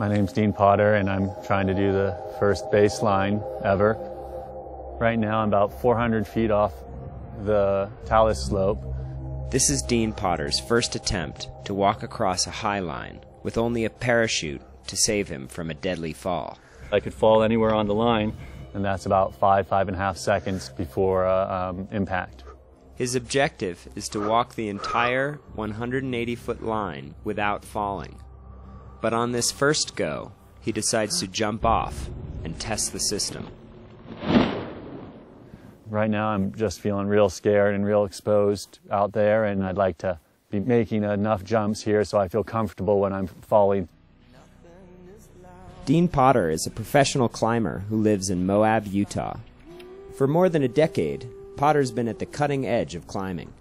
My name's Dean Potter, and I'm trying to do the first baseline ever. Right now, I'm about 400 feet off the talus slope. This is Dean Potter's first attempt to walk across a high line with only a parachute to save him from a deadly fall. I could fall anywhere on the line, and that's about 5.5 seconds before impact. His objective is to walk the entire 180-foot line without falling. But on this first go, he decides to jump off and test the system. Right now I'm just feeling real scared and real exposed out there, and I'd like to be making enough jumps here so I feel comfortable when I'm falling. Dean Potter is a professional climber who lives in Moab, Utah. For more than a decade, Potter's been at the cutting edge of climbing.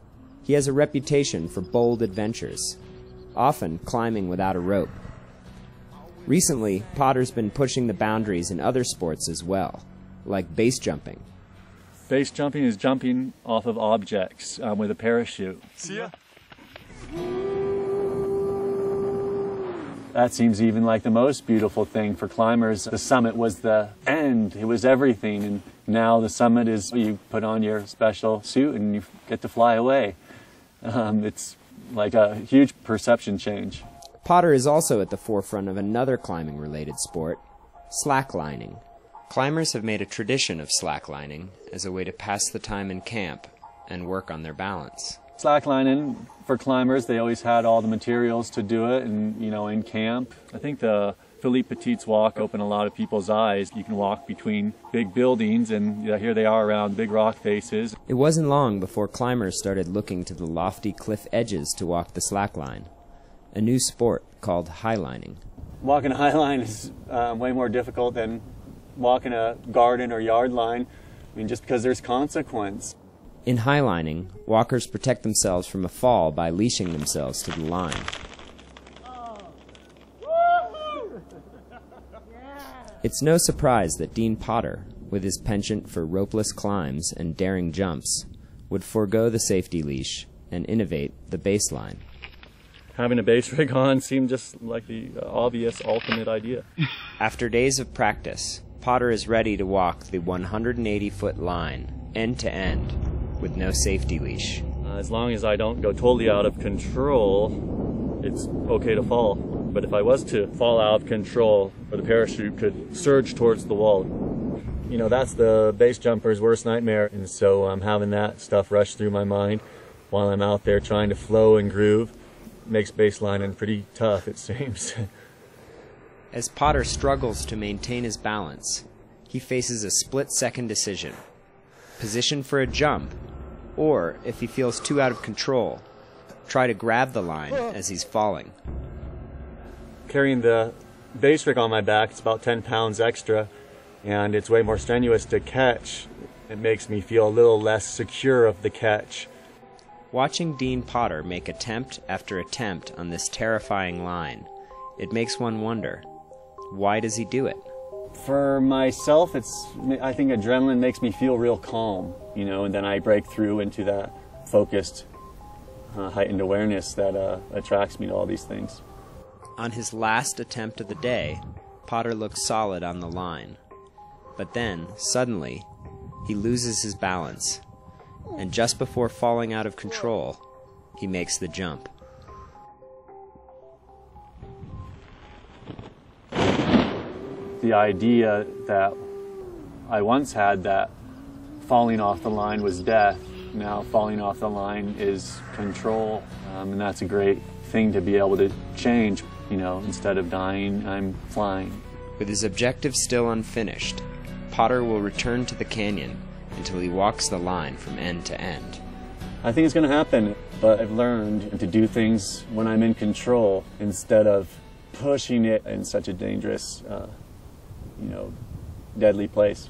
He has a reputation for bold adventures, often climbing without a rope. Recently, Potter's been pushing the boundaries in other sports as well, like base jumping. Base jumping is jumping off of objects with a parachute. See ya. That seems even like the most beautiful thing for climbers. The summit was the end. It was everything. And now the summit is you put on your special suit and you get to fly away. It's like a huge perception change. Potter is also at the forefront of another climbing-related sport, slacklining. Climbers have made a tradition of slacklining as a way to pass the time in camp and work on their balance. Slacklining, for climbers, they always had all the materials to do it, and in camp. I think the Philippe Petit's walk opened a lot of people's eyes. You can walk between big buildings, and here they are around big rock faces. It wasn't long before climbers started looking to the lofty cliff edges to walk the slackline, a new sport called highlining. Walking a highline is way more difficult than walking a garden or yard line, just because there's consequence. In highlining, walkers protect themselves from a fall by leashing themselves to the line. It's no surprise that Dean Potter, with his penchant for ropeless climbs and daring jumps, would forego the safety leash and innovate the baseline. Having a base rig on seemed just like the obvious ultimate idea. After days of practice, Potter is ready to walk the 180-foot line, end to end, with no safety leash. As long as I don't go totally out of control, it's okay to fall. But if I was to fall out of control, the parachute could surge towards the wall. That's the base jumper's worst nightmare. And so I'm having that stuff rush through my mind while I'm out there trying to flow and groove. Makes baselining pretty tough, it seems. As Potter struggles to maintain his balance, he faces a split-second decision. Position for a jump, or, if he feels too out of control, try to grab the line as he's falling. Carrying the base rig on my back, it's about 10 pounds extra, and it's way more strenuous to catch. It makes me feel a little less secure of the catch. Watching Dean Potter make attempt after attempt on this terrifying line, it makes one wonder, why does he do it? For myself, I think adrenaline makes me feel real calm, and then I break through into that focused, heightened awareness that attracts me to all these things. On his last attempt of the day, Potter looks solid on the line. But then, suddenly, he loses his balance, and just before falling out of control, he makes the jump. The idea that I once had that falling off the line was death, now falling off the line is control, and that's a great thing to be able to change. Instead of dying, I'm flying. With his objective still unfinished, Potter will return to the canyon until he walks the line from end to end. I think it's going to happen, but I've learned to do things when I'm in control instead of pushing it in such a dangerous, deadly place.